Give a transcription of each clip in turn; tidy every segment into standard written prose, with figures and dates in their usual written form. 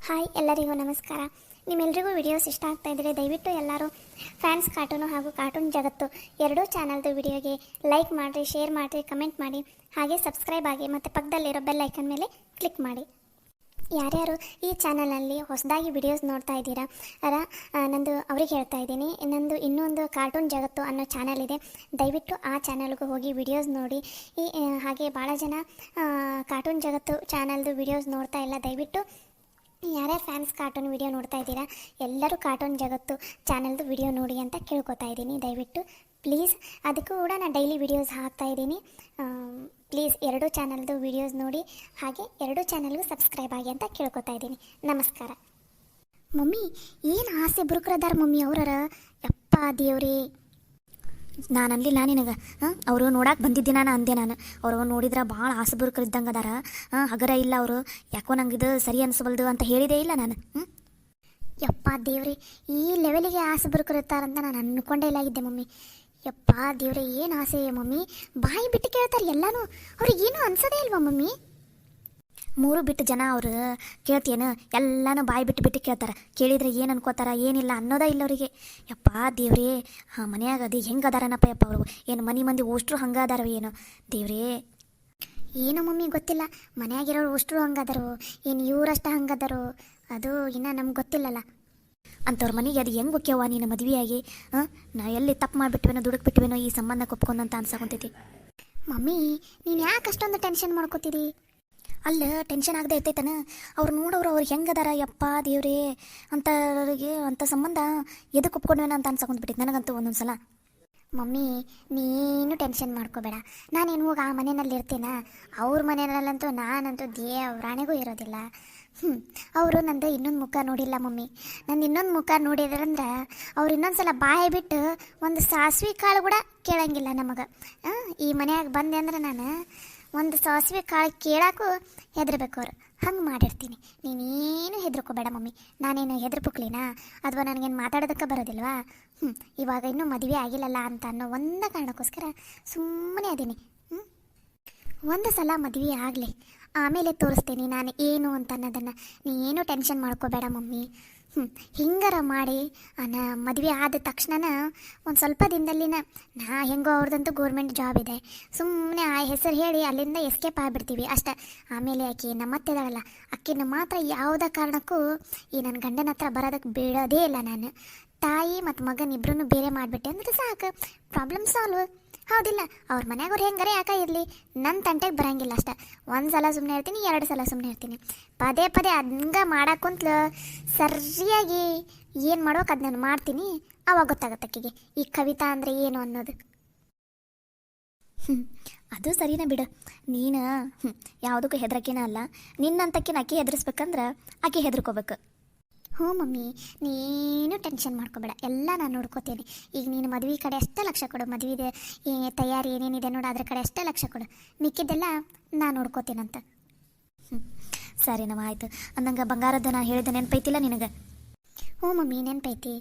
Hi ಎಲ್ಲರಿಗೂ ನಮಸ್ಕಾರ. ನಿಮ್ಮೆಲ್ಲರಿಗೂ ವಿಡಿಯೋಸ್ ಇಷ್ಟ ಆಗ್ತಾ ಇದ್ದರೆ ದಯವಿಟ್ಟು ಎಲ್ಲರೂ ಫ್ಯಾನ್ಸ್ ಕಾರ್ಟೂನು ಹಾಗೂ ಕಾರ್ಟೂನ್ ಜಗತ್ತು ಎರಡೂ ಚಾನಲ್ದು ವಿಡಿಯೋಗೆ ಲೈಕ್ ಮಾಡಿರಿ, ಶೇರ್ ಮಾಡಿರಿ, ಕಮೆಂಟ್ ಮಾಡಿ, ಹಾಗೆ ಸಬ್ಸ್ಕ್ರೈಬ್ ಆಗಿ ಮತ್ತು ಪಕ್ಕದಲ್ಲಿರೋ ಬೆಲ್ ಐಕನ್ ಮೇಲೆ ಕ್ಲಿಕ್ ಮಾಡಿ. ಯಾರ್ಯಾರು ಈ ಚಾನಲಲ್ಲಿ ಹೊಸದಾಗಿ ವಿಡಿಯೋಸ್ ನೋಡ್ತಾ ಇದ್ದೀರಾ ನಂದು ಅವ್ರಿಗೆ ಹೇಳ್ತಾ ಇದ್ದೀನಿ, ಇನ್ನೊಂದು ಕಾರ್ಟೂನ್ ಜಗತ್ತು ಅನ್ನೋ ಚಾನಲ್ ಇದೆ. ದಯವಿಟ್ಟು ಆ ಚಾನಲ್ಗೂ ಹೋಗಿ ವಿಡಿಯೋಸ್ ನೋಡಿ. ಹಾಗೆ ಭಾಳ ಜನ ಕಾರ್ಟೂನ್ ಜಗತ್ತು ಚಾನಲ್ದು ವಿಡಿಯೋಸ್ ನೋಡ್ತಾ ಇಲ್ಲ. ದಯವಿಟ್ಟು ಯಾರ್ಯಾರು ಫ್ಯಾನ್ಸ್ ಕಾರ್ಟೂನ್ ವಿಡಿಯೋ ನೋಡ್ತಾ ಇದ್ದೀರಾ ಎಲ್ಲರೂ ಕಾರ್ಟೂನ್ ಜಗತ್ತು ಚಾನಲ್ದು ವಿಡಿಯೋ ನೋಡಿ ಅಂತ ಕೇಳ್ಕೊತಾ ಇದ್ದೀನಿ. ದಯವಿಟ್ಟು ಪ್ಲೀಸ್, ಅದಕ್ಕೂ ಕೂಡ ನಾನು ಡೈಲಿ ವಿಡಿಯೋಸ್ ಹಾಕ್ತಾ ಇದ್ದೀನಿ. ಪ್ಲೀಸ್ ಎರಡೂ ಚಾನಲ್ದು ವಿಡಿಯೋಸ್ ನೋಡಿ, ಹಾಗೆ ಎರಡೂ ಚಾನಲ್ಗೂ ಸಬ್ಸ್ಕ್ರೈಬ್ ಆಗಿ ಅಂತ ಕೇಳ್ಕೊತಾ ಇದ್ದೀನಿ. ನಮಸ್ಕಾರ. ಮಮ್ಮಿ ಏನು ಆಸೆ ಬುರುಕ್ರದಾರ ಮಮ್ಮಿ ಅವರ, ಯಪ್ಪ ದೇವ್ರೇ. ನಾನು ಅನ್ಲಿಲ್ಲ ನಿನಗೆ, ಅವರು ನೋಡಕ್ಕೆ ಬಂದಿದ್ದೆ ನಾನು ಅಂದೆ. ನಾನು ಅವರು ನೋಡಿದ್ರೆ ಭಾಳ ಆಸೆ ಬುರುಕರು ಇದ್ದಂಗೆ ಅದಾರ. ಹಗರ ಇಲ್ಲ ಅವರು, ಯಾಕೋ ನಂಗೆ ಇದು ಸರಿ ಅನಿಸ್ಬಲ್ದು ಅಂತ ಹೇಳಿದೇ ಇಲ್ಲ ನಾನು. ಯಪ್ಪ ದೇವ್ರಿ, ಈ ಲೆವೆಲಿಗೆ ಆಸೆ ಬುರುಕರು ಇರ್ತಾರಂತ ನಾನು ಅಂದ್ಕೊಂಡೇ ಇಲ್ಲ ಇದ್ದೆ ಮಮ್ಮಿ. ಯಪ್ಪ ದೇವ್ರೆ, ಏನು ಆಸೆ ಮಮ್ಮಿ, ಬಾಯಿ ಬಿಟ್ಟು ಕೇಳ್ತಾರೆ ಎಲ್ಲನೂ. ಅವ್ರಿಗೇನು ಅನ್ಸೋದೇ ಇಲ್ವಾ ಮಮ್ಮಿ? ಮೂರು ಬಿಟ್ಟು ಜನ ಅವರು ಕೇಳ್ತೇನು, ಎಲ್ಲನೂ ಬಾಯಿ ಬಿಟ್ಟು ಕೇಳ್ತಾರೆ. ಕೇಳಿದರೆ ಏನು ಅನ್ಕೋತಾರ ಏನಿಲ್ಲ ಅನ್ನೋದೇ ಇಲ್ಲ ಅವರಿಗೆ. ಯಪ್ಪ ದೇವ್ರೇ, ಮನ್ಯಾಗ ಅದು ಹೆಂಗೆ ಅದಾರನಪ್ಪ ಯಪ್ಪ ಅವರು, ಏನು ಮಂದಿ ಓಷ್ಟ್ರು ಹಂಗೆ ಅದಾರ ಏನು ದೇವ್ರೇ? ಏನೋ ಮಮ್ಮಿ ಗೊತ್ತಿಲ್ಲ, ಮನ್ಯಾಗಿರೋರು ಓಷ್ಟ್ರು ಹಂಗದಾರು ಏನು ಇವರಷ್ಟ ಹಂಗದಾರು, ಅದು ಇನ್ನೂ ನಮ್ಗೆ ಗೊತ್ತಿಲ್ಲಲ್ಲ. ಅಂಥವ್ರ ಮನೆಗೆ ಅದು ಹೆಂಗೆ ಹೋಗ್ಯವ ನೀನು ಮದುವೆಯಾಗಿ? ನಾ ಎಲ್ಲಿ ತಪ್ಪು ಮಾಡಿಬಿಟ್ವೇನೋ, ದುಡುಕ್ ಬಿಟ್ವೇನೋ ಈ ಸಂಬಂಧ ಕೊಪ್ಕೊಂಡಂತ ಅನ್ಸಕೊಂತೈತಿ. ಮಮ್ಮಿ ನೀನು ಯಾಕೆ ಅಷ್ಟೊಂದು ಟೆನ್ಷನ್ ಮಾಡ್ಕೋತೀರಿ? ಅಲ್ಲ, ಟೆನ್ಷನ್ ಆಗದೆ ಇರ್ತೈತನ. ಅವ್ರು ನೋಡೋರು ಅವ್ರು ಹೆಂಗದಾರ ಯಪ್ಪ ದೇವ್ರೇ ಅಂತವ್ರಿಗೆ ಅಂಥ ಸಂಬಂಧ ಎದಕ್ಕೆ ಒಪ್ಕೊಂಡ್ವೇನ ಅಂತ ಅನ್ಸಕೊಂಡ್ಬಿಟ್ಟಿತ್ತು ನನಗಂತೂ ಒಂದೊಂದು ಸಲ. ಮಮ್ಮಿ ನೀನು ಟೆನ್ಷನ್ ಮಾಡ್ಕೋಬೇಡ, ನಾನೇನು ಹೋಗಿ ಆ ಮನೆಯಲ್ಲಿ ಇರ್ತೀನ. ಅವ್ರ ಮನೆಯಲ್ಲಂತೂ ನಾನಂತೂ ದೇವ್ರಾಣೆಗೂ ಇರೋದಿಲ್ಲ. ಅವರು ನಂದು ಇನ್ನೊಂದು ಮುಖ ನೋಡಿಲ್ಲ ಮಮ್ಮಿ. ನಂದು ಇನ್ನೊಂದು ಮುಖ ನೋಡಿದ್ರಂದ್ರೆ ಅವ್ರು ಇನ್ನೊಂದು ಸಲ ಬಾಯಿ ಬಿಟ್ಟು ಒಂದು ಸಾಸಿವೆ ಕಾಳು ಕೂಡ ಕೇಳಂಗಿಲ್ಲ ನಮಗೆ. ಈ ಮನೆಯಾಗ ಬಂದೆ ಅಂದ್ರೆ ನಾನು ಒಂದು ಸಾಸಿವೆ ಕಾಳು ಕೇಳಕ್ಕೂ ಹೆದರ್ಬೇಕು ಅವ್ರು, ಹಂಗೆ ಮಾಡಿರ್ತೀನಿ. ನೀನೇನು ಹೆದರ್ಕೋಬೇಡ ಮಮ್ಮಿ. ನಾನೇನು ಹೆದರ್ಪುಕ್ಲಿನಾ ಅಥವಾ ನನಗೇನು ಮಾತಾಡೋದಕ್ಕೆ ಬರೋದಿಲ್ವಾ? ಇವಾಗ ಇನ್ನೂ ಮದುವೆ ಆಗಿಲ್ಲಲ್ಲ ಅಂತ ಅನ್ನೋ ಒಂದೇ ಕಾರಣಕ್ಕೋಸ್ಕರ ಸುಮ್ಮನೆ ಅದೀನಿ. ಒಂದು ಸಲ ಮದುವೆ ಆಗಲಿ, ಆಮೇಲೆ ತೋರಿಸ್ತೀನಿ ನಾನು ಏನು ಅಂತ ಅನ್ನೋದನ್ನು. ನೀನು ಟೆನ್ಷನ್ ಮಾಡ್ಕೋಬೇಡ ಮಮ್ಮಿ. ಹಿಂಗಾರ ಮಾಡಿ ಮದುವೆ ಆದ ತಕ್ಷಣ ಒಂದು ಸ್ವಲ್ಪ ದಿನದಲ್ಲಿನ ಹೆಂಗೋ ಅವ್ರದ್ದಂತೂ ಗೋರ್ಮೆಂಟ್ ಜಾಬ್ ಇದೆ, ಸುಮ್ಮನೆ ಆ ಹೆಸರು ಹೇಳಿ ಅಲ್ಲಿಂದ ಎಸ್ಕೇಪ್ ಆಗಿಬಿಡ್ತೀವಿ ಅಷ್ಟೇ. ಆಮೇಲೆ ಆಕೆ ನಮ್ಮತ್ತಿದಾಳಲ್ಲ, ಆಕೆನ ಮಾತ್ರ ಯಾವುದೇ ಕಾರಣಕ್ಕೂ ಈ ನನ್ನ ಗಂಡನ ಹತ್ರ ಬರೋದಕ್ಕೆ ಬಿಡೋದೇ ಇಲ್ಲ ನಾನು. ತಾಯಿ ಮತ್ತು ಮಗನ ಇಬ್ಬರನ್ನು ಬೇರೆ ಮಾಡಿಬಿಟ್ಟೆ ಅಂದ್ರೆ ಸಾಕು, ಪ್ರಾಬ್ಲಮ್ ಸಾಲ್ವ್. ಹೌದಿಲ್ಲ? ಅವ್ರ ಮನ್ಯಾಗವ್ರು ಹೆಂಗಾರೆ ಯಾಕೆ ಇರಲಿ, ನನ್ನ ತಂಟೆಗೆ ಬರೋಂಗಿಲ್ಲ ಅಷ್ಟೆ. ಒಂದು ಸಲ ಸುಮ್ಮನೆ ಇರ್ತೀನಿ, 2 ಸಲ ಸುಮ್ಮನೆ ಇರ್ತೀನಿ. ಪದೇ ಹಂಗೆ ಮಾಡಕ್ಕಂತಲು ಸರಿಯಾಗಿ ಏನು ಮಾಡೋಕೆ ಅದು ನಾನು ಮಾಡ್ತೀನಿ. ಅವಾಗ ಗೊತ್ತಾಗತ್ತೆ ಆಕೆಗೆ ಈ ಕವಿತಾ ಅಂದರೆ ಏನು ಅನ್ನೋದು. ಅದು ಸರಿನಾ ಬಿಡು. ನೀನು ಯಾವುದಕ್ಕೂ ಹೆದರಕೇನ ಅಲ್ಲ. ನಿನ್ನಂತಕ್ಕಿನ ಆಕೆ ಹೆದರ್ಸ್ಬೇಕಂದ್ರೆ ಆಕೆ ಹೆದರ್ಕೋಬೇಕು. ಹ್ಞೂ ಮಮ್ಮಿ, ನೀನು ಟೆನ್ಷನ್ ಮಾಡ್ಕೋಬೇಡ, ಎಲ್ಲ ನಾನು ನೋಡ್ಕೋತೇನೆ. ಈಗ ನೀನು ಮದುವೆ ಕಡೆ ಅಷ್ಟೇ ಲಕ್ಷ ಕೊಡು, ಮದುವೆ ತಯಾರಿ ಏನೇನಿದೆ ನೋಡು ಅದ್ರ ಕಡೆ ಅಷ್ಟೇ ಲಕ್ಷ ಕೊಡು, ಮಿಕ್ಕಿದ್ದೆಲ್ಲ ನಾನು ನೋಡ್ಕೋತೀನಂತ. ಸರಿ ನಮ್ಮ ಆಯಿತು. ಅಂದಂಗೆ ಬಂಗಾರದ್ದು ನಾನು ಹೇಳಿದ ನೆನಪೈತಿಲ್ಲ ನಿನಗೆ? ಹ್ಞೂ ಮಮ್ಮಿ ನೆನಪೈತಿ.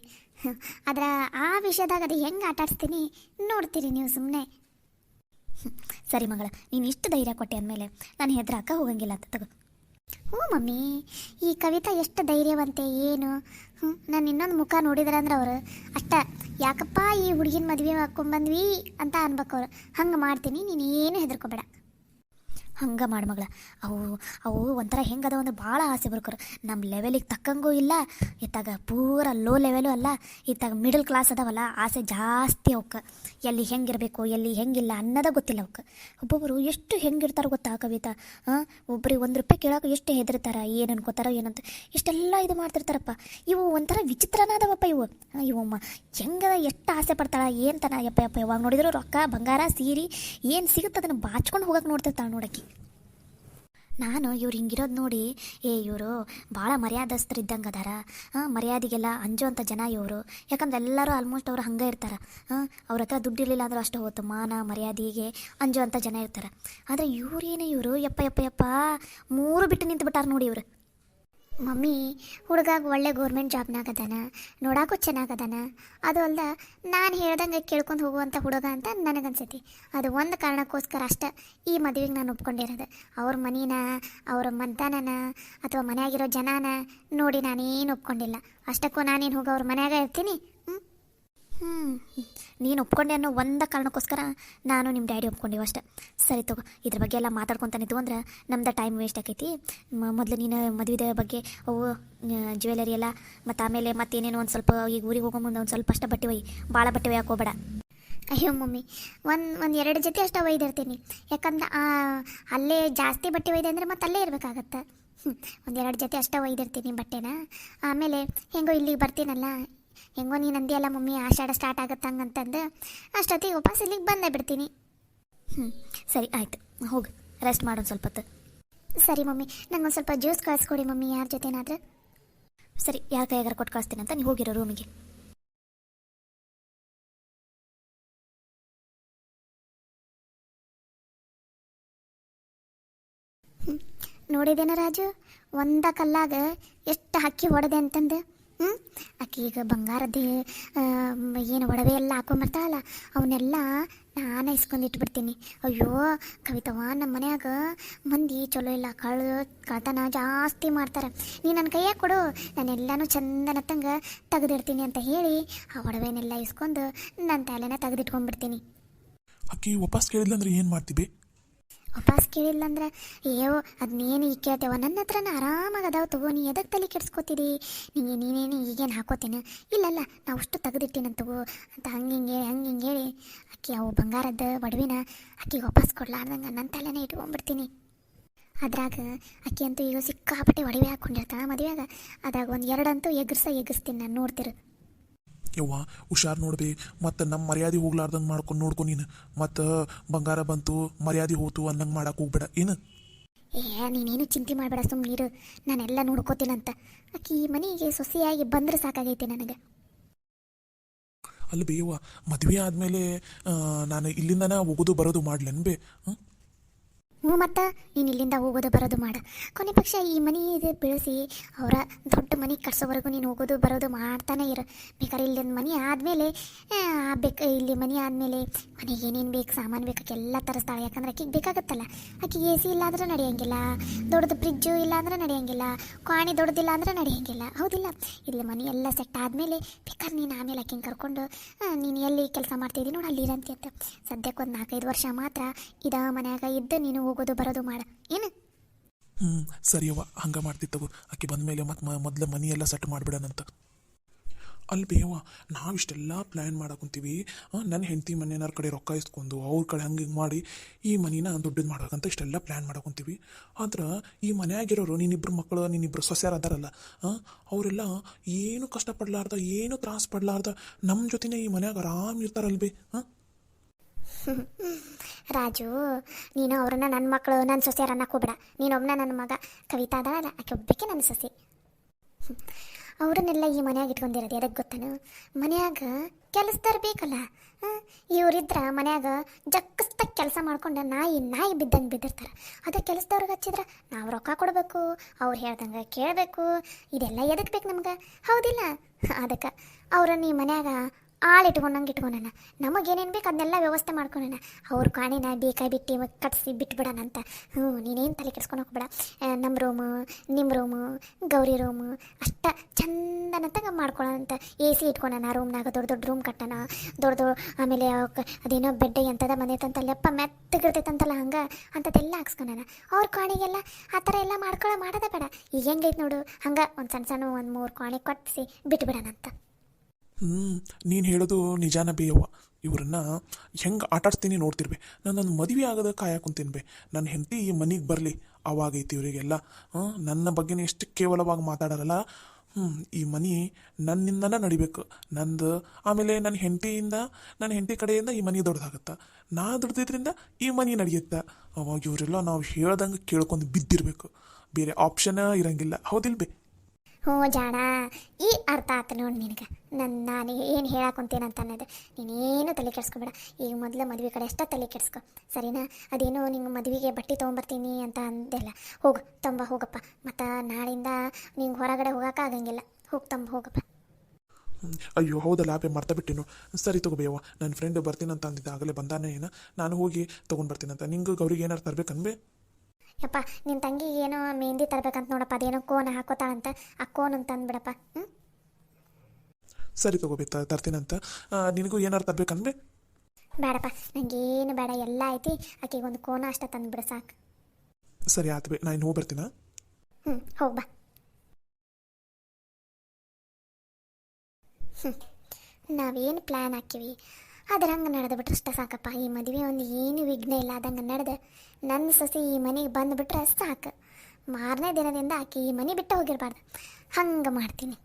ಆದ್ರೆ ಆ ವಿಷಯದಾಗ ಅದು ಹೆಂಗೆ ಆಟಾಡಿಸ್ತೀನಿ ನೋಡ್ತೀರಿ ನೀವು ಸುಮ್ಮನೆ. ಸರಿ ಮಗಳ, ನೀನು ಇಷ್ಟು ಧೈರ್ಯ ಕೊಟ್ಟೆ ಅಂದಮೇಲೆ ನಾನು ಹೆದ್ರಾಕ ಹೋಗಂಗಿಲ್ಲ ಅಂತ ತಗೋ. ಹ್ಞೂ ಮಮ್ಮಿ, ಈ ಕವಿತಾ ಎಷ್ಟು ಧೈರ್ಯವಂತೆ ಏನು. ನಾನು ಇನ್ನೊಂದು ಮುಖ ನೋಡಿದ್ರೆ ಅಂದ್ರೆ ಅವರು ಅಷ್ಟ ಯಾಕಪ್ಪ ಈ ಹುಡುಗಿನ ಮದುವೆ ಹಾಕ್ಕೊಂಡ್ಬಂದ್ವಿ ಅಂತ ಅನ್ಬೇಕು. ಹಂಗೆ ಮಾಡ್ತೀನಿ, ನೀನು ಏನು ಹೆದರ್ಕೋಬೇಡ. ಹಂಗೆ ಮಾಡಿ ಮಗಳ. ಅವು ಒಂಥರ ಹೆಂಗದ ಒಂದು ಭಾಳ ಆಸೆ ಬರ್ಕೋರು. ನಮ್ಮ ಲೆವೆಲಿಗೆ ತಕ್ಕಂಗೂ ಇಲ್ಲ, ಇತ್ತಾಗ ಪೂರ ಲೋ ಲೆವೆಲು ಅಲ್ಲ, ಇತ್ತಾಗ ಮಿಡಲ್ ಕ್ಲಾಸ್ ಅದಾವಲ್ಲ, ಆಸೆ ಜಾಸ್ತಿ ಅವಕ್ಕೆ. ಎಲ್ಲಿ ಹೆಂಗಿರಬೇಕು ಎಲ್ಲಿ ಹೆಂಗಿಲ್ಲ ಅನ್ನೋದೇ ಗೊತ್ತಿಲ್ಲ ಅವಕ್ಕೆ. ಒಬ್ಬೊಬ್ಬರು ಎಷ್ಟು ಹೆಂಗಿರ್ತಾರೆ ಗೊತ್ತಾ ಕವಿತಾ? ಒಬ್ಬರಿಗೆ ₹1 ಕೇಳೋಕೆ ಎಷ್ಟು ಹೆದರ್ತಾರೆ, ಏನು ಅನ್ಕೋತಾರೋ ಏನಂತ ಇಷ್ಟೆಲ್ಲ ಇದು ಮಾಡ್ತಿರ್ತಾರಪ್ಪ. ಇವು ಒಂಥರ ವಿಚಿತ್ರನ ಅದಾವಪ್ಪ ಇವು. ಇವಮ್ಮ ಹೆಂಗದ, ಎಷ್ಟು ಆಸೆ ಪಡ್ತಾಳ ಏನು ತನ. ಯಪ್ಪ ಯಾವಾಗ ನೋಡಿದ್ರು ರೊಕ್ಕ ಬಂಗಾರ ಸೀರೆ ಏನು ಸಿಗುತ್ತೆ ಅದನ್ನು ಬಾಚ್ಕೊಂಡು ಹೋಗಕ್ಕೆ ನೋಡ್ತಿರ್ತಾಳೆ ನೋಡೋಕ್ಕೆ. ನಾನು ಇವ್ರು ಹಿಂಗಿರೋದು ನೋಡಿ ಇವರು ಭಾಳ ಮರ್ಯಾದಸ್ಥರಿದ್ದಂಗೆ ಅದಾರ, ಮರ್ಯಾದೆಗೆಲ್ಲ ಅಂಜುವಂಥ ಜನ ಇವರು. ಯಾಕಂದ್ರೆ ಎಲ್ಲರೂ ಆಲ್ಮೋಸ್ಟ್ ಅವ್ರು ಹಂಗೆ ಇರ್ತಾರೆ. ಅವ್ರ ಹತ್ರ ದುಡ್ಡು ಇರಲಿಲ್ಲ ಅಂದ್ರೆ ಅಷ್ಟು ಹೋಯ್ತು, ಮಾನ ಮರ್ಯಾದೆಗೆ ಅಂಜುವಂಥ ಜನ ಇರ್ತಾರೆ. ಆದರೆ ಇವ್ರೇನೇ ಇವರು ಯಪ್ಪ 3 ಬಿಟ್ಟು ನಿಂತು ಬಿಟ್ಟಾರ ನೋಡಿ ಇವರು. ಮಮ್ಮಿ, ಹುಡುಗಾಗ ಒಳ್ಳೆ ಗೌರ್ಮೆಂಟ್ ಜಾಬ್ನಾಗ ಅದಾನ, ನೋಡಾಕು ಚೆನ್ನಾಗದಾನ. ಅದು ಅಲ್ದ ನಾನು ಹೇಳ್ದಂಗೆ ಕೇಳ್ಕೊಂಡು ಹೋಗುವಂಥ ಹುಡುಗ ಅಂತ ನನಗನ್ಸೈತಿ. ಅದು ಒಂದು ಕಾರಣಕ್ಕೋಸ್ಕರ ಅಷ್ಟೇ ಈ ಮದುವೆಗೆ ನಾನು ಒಪ್ಕೊಂಡಿರೋದು. ಅವ್ರ ಮನಿನ, ಅವ್ರ ಮಂತಾನನ ಅಥವಾ ಮನೆಯಾಗಿರೋ ಜನನ ನೋಡಿ ನಾನೇನು ಒಪ್ಕೊಂಡಿಲ್ಲ. ಅಷ್ಟಕ್ಕೂ ನಾನೇನು ಹೋಗಿ ಅವ್ರ ಮನ್ಯಾಗ ಇರ್ತೀನಿ. ನೀನು ಒಪ್ಕೊಂಡೆ ಅನ್ನೋ ಒಂದು ಕಾರಣಕ್ಕೋಸ್ಕರ ನಾನು ನಿಮ್ಮ ಡ್ಯಾಡಿ ಒಪ್ಕೊಂಡಿವಿ ಅಷ್ಟೆ. ಸರಿ ತಗೋ, ಇದ್ರ ಬಗ್ಗೆ ಎಲ್ಲ ಮಾತಾಡ್ಕೊತಾನಿದ್ದು ಅಂದ್ರೆ ನಮ್ದು ಟೈಮ್ ವೇಸ್ಟ್ ಆಕೈತಿ. ಮೊದಲು ನೀನು ಮದುವೆ ಬಗ್ಗೆ ಅವು ಜ್ಯುವೆಲರಿ ಎಲ್ಲ, ಮತ್ತು ಆಮೇಲೆ ಮತ್ತೇನೇನು ಒಂದು ಸ್ವಲ್ಪ ಈಗ ಊರಿಗೆ ಹೋಗೋ ಮುಂದೆ ಒಂದು ಸ್ವಲ್ಪ ಅಷ್ಟೇ ಬಟ್ಟೆ ಒಯ್ಯಿ, ಭಾಳ ಬಟ್ಟೆ ಒಯ್ಯಕ್ಕೆ ಹೋಗ್ಬೇಡ. ಅಯ್ಯೋ ಮಮ್ಮಿ, ಒಂದು ಎರಡು ಜೊತೆ ಅಷ್ಟೇ ಒಯ್ದಿರ್ತೀನಿ. ಯಾಕಂದ್ರೆ ಅಲ್ಲೇ ಜಾಸ್ತಿ ಬಟ್ಟೆ ಒಯ್ದೆ ಅಂದರೆ ಮತ್ತೆ ಅಲ್ಲೇ ಇರಬೇಕಾಗತ್ತೆ. ಒಂದು ಎರಡು ಜೊತೆ ಅಷ್ಟೇ ಒಯ್ದಿರ್ತೀನಿ ಬಟ್ಟೆನ. ಆಮೇಲೆ ಹೆಂಗೋ ಇಲ್ಲಿಗೆ ಬರ್ತೀನಲ್ಲ, ಹೆಂಗೋ ನೀನು ಅಂದಿಯಲ್ಲ ಮಮ್ಮಿ ಆಷಾಢ ಸ್ಟಾರ್ಟ್ ಆಗುತ್ತೆ ಹಂಗಂತಂದು, ಅಷ್ಟೊತ್ತಿಗೆ ವಾಪಸ್ ಇಲ್ಲಿಗೆ ಬಂದೇ ಬಿಡ್ತೀನಿ. ಸರಿ ಆಯ್ತು, ಹೋಗಿ ರೆಸ್ಟ್ ಮಾಡೋದು ಸ್ವಲ್ಪ ಹೊತ್ತು. ಸರಿ ಮಮ್ಮಿ, ನಂಗೊಂದು ಸ್ವಲ್ಪ ಜ್ಯೂಸ್ ಕಳಿಸ್ಕೊಡಿ ಮಮ್ಮಿ, ಯಾರ ಜೊತೆನಾದ್ರೆ. ಸರಿ, ಯಾರ ಕೈಯಾಗಾರ ಕೊಟ್ಟು ಕಳಿಸ್ತೀನಿ ಅಂತ ನೀವು ಹೋಗಿರೋ ರೂಮಿಗೆ. ನೋಡಿದೇನ ರಾಜು, ಒಂದ ಕಲ್ಲಾಗ ಎಷ್ಟು ಹಕ್ಕಿ ಹೊಡೆದೆ ಅಂತಂದು. ಆಕೆ ಈಗ ಬಂಗಾರದ್ದು ಏನು ಒಡವೆ ಎಲ್ಲ ಹಾಕೊಂಬರ್ತಾಳಲ್ಲ, ಅವನ್ನೆಲ್ಲ ನಾನೇ ಇಸ್ಕೊಂಡು ಇಟ್ಬಿಡ್ತೀನಿ. ಅಯ್ಯೋ ಕವಿತವ್ವ, ನಮ್ಮ ಮನ್ಯಾಗ ಮಂದಿ ಚಲೋ ಇಲ್ಲ, ಕಳ್ತನ ಜಾಸ್ತಿ ಮಾಡ್ತಾರೆ. ನೀ ನನ್ನ ಕೈಯಾಗ ಕೊಡು, ನಾನೆಲ್ಲನೂ ಚಂದನತ್ತಂಗೆ ತೆಗೆದಿಡ್ತೀನಿ ಅಂತ ಹೇಳಿ ಆ ಒಡವೆನೆಲ್ಲ ಇಸ್ಕೊಂಡು ನನ್ನ ತಲೆನ ತೆಗೆದಿಟ್ಕೊಂಡ್ಬಿಡ್ತೀನಿ. ಅಕ್ಕಿ ವಾಪಸ್ ಕೇಳಿದ್ಲಂದ್ರೆ ಏನು ಮಾಡ್ತೀವಿ? ವಾಪಸ್ ಕೇಳಿಲ್ಲ ಅಂದ್ರೆ, ಅಯ್ಯೋ ಅದನ್ನೇನು ಈಗ ಕೇಳ್ತೇವ, ನನ್ನ ಹತ್ರನ ಆರಾಮಾಗಿ ಅದಾವ ತಗೋ, ನೀ ಎದಕ್ಕೆ ತಲೆ ಕೆಡ್ಸ್ಕೊತೀರಿ, ನೀನೇನು ಈಗೇನು ಹಾಕೋತೇನೆ, ಇಲ್ಲಲ್ಲ ನಾವು ಅಷ್ಟು ತೆಗೆದಿಟ್ಟಿನಂತ ತಗೋ ಅಂತ ಹಂಗೆ ಹೇಳಿ ಅಕ್ಕಿ ಅವು ಬಂಗಾರದ ಒಡವಿನ ಅಕ್ಕಿಗೆ ವಾಪಸ್ ಕೊಡ್ಲಾರ್ದಂಗೆ ನನ್ನ ತಲೆನೇ ಇಟ್ಕೊಂಡ್ಬಿಡ್ತೀನಿ. ಅದ್ರಾಗ ಅಕ್ಕಿ ಅಂತೂ ಈಗ ಸಿಕ್ಕಾಪಟ್ಟೆ ಒಡವೆ ಹಾಕ್ಕೊಂಡಿರ್ತಾಳೆ ಮದುವೆಯಾಗ. ಅದಾಗ ಒಂದು ಎರಡಂತೂ ಎಗರ್ಸ್ತೀನಿ ನಾನು, ನೋಡ್ತಿರು. ಯವ್ವ ಹುಷಾರು ನೋಡ್ಬಿ, ಮತ್ತು ನಮ್ಮ ಮರ್ಯಾದೆ ಹೋಗ್ಲಾರ್ದಂಗೆ ಮಾಡ್ಕೊಂಡು ನೋಡ್ಕೊ ನೀನು. ಮತ್ತು ಬಂಗಾರ ಬಂತು ಮರ್ಯಾದೆ ಹೋತು ಅನ್ನಂಗೆ ಮಾಡಕ್ಕೆ ಹೋಗ್ಬೇಡ ಏನು. ನೀನೇನು ಚಿಂತೆ ಮಾಡಬೇಡ, ಸುಮ್ಮನಿರು, ನಾನೆಲ್ಲ ನೋಡ್ಕೋತೀನಂತ. ಆಕಿ ಮನೆಗೆ ಸೊಸೆಯಾಗಿ ಬಂದ್ರೆ ಸಾಕಾಗೈತೆ ನನಗೆ. ಅಲ್ಲಿ ಬೇವ ಮದುವೆ ಆದಮೇಲೆ ನಾನು ಇಲ್ಲಿಂದನೇ ಹೋಗೋದು ಬರೋದು ಮಾಡ್ಲೇನು ಬೇ? ಮತ್ತು ನೀನು ಇಲ್ಲಿಂದ ಹೋಗೋದು ಬರೋದು ಮಾಡ. ಕೊನೆ ಪಕ್ಷ ಈ ಮನೆ ಇದು ಬೆಳೆಸಿ ಅವರ ದೊಡ್ಡ ಮನೆ ಕಟ್ಸೋವರೆಗೂ ನೀನು ಹೋಗೋದು ಬರೋದು ಮಾಡ್ತಾನೆ ಇರು. ಬೇಕಾದ್ರೆ ಇಲ್ಲಿಂದ ಮನೆ ಆದಮೇಲೆ ಇಲ್ಲಿ ಮನೆ ಆದಮೇಲೆ ಮನೆಗೆ ಏನೇನು ಬೇಕು ಸಾಮಾನು ಬೇಕು ಎಲ್ಲ ತರಿಸ್ತಾಳೆ. ಯಾಕಂದ್ರೆ ಆಕಿಗೆ ಬೇಕಾಗುತ್ತಲ್ಲ. ಆಕಿಗೆ ಎ ಸಿ ಇಲ್ಲ ಅಂದ್ರೆ ನಡೆಯೋಂಗಿಲ್ಲ, ದೊಡ್ಡದು ಫ್ರಿಜ್ಜು ಇಲ್ಲ ಅಂದ್ರೆ ನಡೆಯೋಂಗಿಲ್ಲ, ಕಾಣಿ ದೊಡ್ಡದಿಲ್ಲ ಅಂದ್ರೆ ನಡೆಯೋಂಗಿಲ್ಲ, ಹೌದಿಲ್ಲ. ಇಲ್ಲಿ ಮನೆ ಎಲ್ಲ ಸೆಟ್ ಆದಮೇಲೆ ಬೇಕಾದ್ರೆ ನೀನು ಆಮೇಲೆ ಆಕಿನ ಕರ್ಕೊಂಡು ನೀನು ಎಲ್ಲಿ ಕೆಲಸ ಮಾಡ್ತಿದ್ದೀನಿ ನೋಡಿ ಅಲ್ಲಿ ಇರಂತಿ ಅಂತ. ಸದ್ಯಕ್ಕೆ ಒಂದು 4-5 ವರ್ಷ ಮಾತ್ರ ಇದ ಮನ್ಯಾಗ ಇದ್ದು ನೀನು ಹೋಗೋದು ಬರೋದು ಮಾಡ ಏನು. ಸರಿಯವ್ವ, ಹಂಗೆ ಮಾಡ್ತಿತ್ತವು. ಆಕೆ ಬಂದಮೇಲೆ ಮತ್ತು ಮೊದಲು ಮನಿ ಎಲ್ಲ ಸೆಟ್ ಮಾಡಿಬಿಡೋಣಂತ. ಅಲ್ಲಿ ಬೇವ ನಾವಿಷ್ಟೆಲ್ಲ ಪ್ಲ್ಯಾನ್ ಮಾಡಕೊಂತೀವಿ. ನನ್ನ ಹೆಂಡತಿ ಮನೆಯವ್ರ ಕಡೆ ರೊಕ್ಕ ಇಸ್ಕೊಂಡು ಅವ್ರ ಕಡೆ ಹಂಗೆ ಮಾಡಿ ಈ ಮನಿನ ದೊಡ್ಡದು ಮಾಡ್ಬೇಕಂತ ಇಷ್ಟೆಲ್ಲ ಪ್ಲ್ಯಾನ್ ಮಾಡಕೊಂತೀವಿ. ಆದ್ರೆ ಈ ಮನೆಯಾಗಿರೋರು ನೀನಿಬ್ಬರು ಮಕ್ಕಳು, ನೀನಿಬ್ಬರು ಸೊಸೆಯರು ಅದಾರಲ್ಲ, ಅವರೆಲ್ಲ ಏನು ಕಷ್ಟಪಡ್ಲಾರ್ದ, ಏನು ತ್ರಾಸ ಪಡ್ಲಾರ್ದ ನಮ್ಮ ಜೊತೆನೇ ಈ ಮನ್ಯಾಗ ಆರಾಮ್ ಇರ್ತಾರಲ್ಬೇ. ರಾಜು, ನೀನು ಅವ್ರನ್ನ ನನ್ನ ಮಕ್ಕಳು ನನ್ನ ಸೊಸೆಯರು ಅನ್ನಕ್ಕೆ ಹೋಗ್ಬೇಡ. ನೀನೊಬ್ಬನ ನನ್ನ ಮಗ ಕವಿತಾ ಅದಾಳಲ್ಲ, ಆಕೆ ಒಬ್ಬಕ್ಕೆ ನನ್ನ ಸೊಸೆ. ಅವ್ರನ್ನೆಲ್ಲ ಈ ಮನ್ಯಾಗ ಇಟ್ಕೊಂಡಿರೋದು ಎದಕ್ಕೆ ಗೊತ್ತಾನು? ಮನ್ಯಾಗ ಕೆಲಸದಾರ ಬೇಕಲ್ಲ. ಇವರಿದ್ರ ಮನ್ಯಾಗ ಜಕ್ಕಸ್ತಾಗ ಕೆಲಸ ಮಾಡ್ಕೊಂಡು ನಾಯಿ ಬಿದ್ದಂಗೆ ಬಿದ್ದಿರ್ತಾರೆ. ಅದೇ ಕೆಲಸದವ್ರಿಗೆ ಹಚ್ಚಿದ್ರೆ ನಾವು ರೊಕ್ಕ ಕೊಡಬೇಕು, ಅವ್ರು ಹೇಳ್ದಂಗೆ ಕೇಳಬೇಕು. ಇದೆಲ್ಲ ಎದಕ್ಕೆ ಬೇಕು ನಮ್ಗೆ, ಹೌದಿಲ್ಲ? ಅದಕ್ಕೆ ಅವ್ರನ್ನ ಈ ಮನ್ಯಾಗ ಇಟ್ಕೊಂಡಂಗೆ ಇಟ್ಕೊಳೋಣ. ನಮಗೇನೇನು ಬೇಕು ಅದನ್ನೆಲ್ಲ ವ್ಯವಸ್ಥೆ ಮಾಡ್ಕೊಳ್ಳೋಣ. ಅವ್ರ ಕಾಣಿನ ಬೇಕಾಗಿ ಬಿಟ್ಟು ಕಟ್ಸಿ ಬಿಟ್ಬಿಡೋಣ ಅಂತ. ನೀನೇನು ತಲೆ ಕೆಡ್ಸ್ಕೊಂಡು ಹೋಗ್ಬೇಡ. ನಮ್ಮ ರೂಮು, ನಿಮ್ಮ ರೂಮು, ಗೌರಿ ರೂಮು ಅಷ್ಟ ಚಂದನಂತಾಗ ಮಾಡ್ಕೊಳ್ಳೋಂಥ. ಎ ಸಿ ಇಟ್ಕೊಳೋಣ ರೂಮ್ನಾಗ, ದೊಡ್ಡ ರೂಮ್ ಕಟ್ಟೋಣ, ದೊಡ್ಡ. ಆಮೇಲೆ ಅದೇನೋ ಬೆಡ್ ಎಂಥದ ಬಂದೈತಂತಲ್ಲ, ಲೆಪ್ಪ ಮೆತ್ತಗಿರ್ತೈತಂತಲ್ಲ, ಹಂಗೆ ಅಂಥದ್ದೆಲ್ಲ ಹಾಕ್ಸ್ಕೊಳೋಣ. ಅವ್ರ ಕಾಣಿಗೆಲ್ಲ ಆ ಥರ ಎಲ್ಲ ಮಾಡೋದೇ ಬೇಡ. ಈಗ ಹೆಂಗೈತೆ ನೋಡು, ಹಂಗೆ ಒಂದು ಸಣ್ಣ ಒಂದು 3 ಕಾಣಿ ಕಟ್ಟಿಸಿ ಬಿಟ್ಬಿಡೋಣ ಅಂತ. ನೀನು ಹೇಳೋದು ನಿಜಾನ ಬೇಯವ್ವ. ಇವ್ರನ್ನ ಹೆಂಗೆ ಆಟಾಡ್ಸ್ತೀನಿ ನೋಡ್ತಿರ್ಬೆ. ನನ್ನ ಮದುವೆ ಆಗದ ಕಾಯಕುಂತೀನಿ ಬೇ. ನನ್ನ ಹೆಂಡತಿ ಈ ಮನೆಗೆ ಬರಲಿ ಅವಾಗೈತಿ ಇವರಿಗೆಲ್ಲ. ನನ್ನ ಬಗ್ಗೆನೇ ಎಷ್ಟು ಕೇವಲವಾಗಿ ಮಾತಾಡೋರಲ್ಲ. ಈ ಮನೆ ನನ್ನಿಂದನೇ ನಡಿಬೇಕು, ನಂದು. ಆಮೇಲೆ ನನ್ನ ಹೆಂಡತಿ ಕಡೆಯಿಂದ ಈ ಮನೆ ದೊಡ್ಡದಾಗತ್ತೆ. ನಾ ದುಡ್ದಿದ್ರಿಂದ ಈ ಮನೆ ನಡೆಯುತ್ತೆ. ಅವಾಗ ಇವರೆಲ್ಲ ನಾವು ಹೇಳ್ದಂಗೆ ಕೇಳ್ಕೊಂಡು ಬಿದ್ದಿರಬೇಕು, ಬೇರೆ ಆಪ್ಷನ್ ಇರಂಗಿಲ್ಲ, ಹೌದಿಲ್ಲ ಬೇ? ಹ್ಞೂ ಜಾಣ, ಈ ಅರ್ಥ ಆತು ನೋಡಿ ನಿನಗೆ. ನಾನು ಏನು ಹೇಳಾಕೊಂತೇನಂತ ಅನ್ನೋದು ನೀನೇನು ತಲೆ ಕೆಡಿಸ್ಕೊಬೇಡ. ಈಗ ಮೊದಲು ಮದುವೆ ಕಡೆ ಅಷ್ಟೇ ತಲೆ ಕೆಡಿಸ್ಕೊ, ಸರಿನಾ? ಅದೇನೋ ನಿಂಗೆ ಮದುವೆಗೆ ಬಟ್ಟೆ ತೊಗೊಂಬರ್ತೀನಿ ಅಂತ ಅಂದೆಲ್ಲ, ಹೋಗು ಹೋಗಪ್ಪ. ಮತ್ತು ನಾಳಿಂದ ನಿಂಗೆ ಹೊರಗಡೆ ಹೋಗೋಕ್ಕಾಗಂಗಿಲ್ಲ, ಹೋಗಪ್ಪ. ಅಯ್ಯೋ ಹೌದಲ್ಲ ಬೇ, ಮರ್ತ ಬಿಟ್ಟಿನು. ಸರಿ ತಗೋ ಬೇವ, ನನ್ನ ಫ್ರೆಂಡ್ ಬರ್ತೀನಂತ ಅಂದಿದ್ದೆ, ಆಗಲೇ ಬಂದಾನೆ ಏನ, ನಾನು ಹೋಗಿ ತೊಗೊಂಡ್ಬರ್ತೀನಂತ. ನಿಂಗೆ ಗೌರಿಗೆ ಏನಾರು ತರ್ಬೇಕನ್ಬೇ? ಯಪ್ಪ, ನಿನ್ನ ತಂಗಿಗೆ ಏನೋ ಮೆಹಂದಿ ತರ್ಬೇಕಂತ ನೋಡಪ್ಪ, ಅದೇನೋ ಕೋನ ಹಾಕೋತಾಳಂತ, ಆ ಕೋನ್ ಅಂತ ಅಂದ್ಬಿಡಪ್ಪ. ಹ್ಞೂ ಸರಿ ತಗೋಬೇ, ತರ್ತೀನಂತ. ನಿನಗೂ ಏನಾರು ತರ್ಬೇಕನ್ಬೇ? ಬೇಡಪ್ಪ, ನನಗೇನು ಬೇಡ, ಎಲ್ಲ ಐತಿ. ಆಕೆಗೆ ಒಂದು ಕೋನ ಅಷ್ಟೇ ತಂದುಬಿಡು ಸಾಕು. ಸರಿ ಆತು ಬೇ, ನಾನು ಹೋಗಿ ಬರ್ತೀನ. ಹೋಗಿ ಬಾ. ನಾವೇನು ಪ್ಲ್ಯಾನ್ ಹಾಕಿವಿ ಅದ್ರ ಹಂಗೆ ನಡೆದು ಬಿಟ್ರೆ ಅಷ್ಟೇ ಸಾಕಪ್ಪ. ಈ ಮದುವೆ ಒಂದು ಏನು ವಿಘ್ನ ಇಲ್ಲ ಆದಂಗೆ ನಡೆದು ನನ್ನ ಸೊಸೆ ಈ ಮನೆಗೆ ಬಂದುಬಿಟ್ರೆ ಸಾಕು. ಮಾರನೇ ದಿನದಿಂದ ಆಕೆ ಈ ಮನೆ ಬಿಟ್ಟು ಹೋಗಿರಬಾರ್ದು, ಹಂಗೆ ಮಾಡ್ತೀನಿ.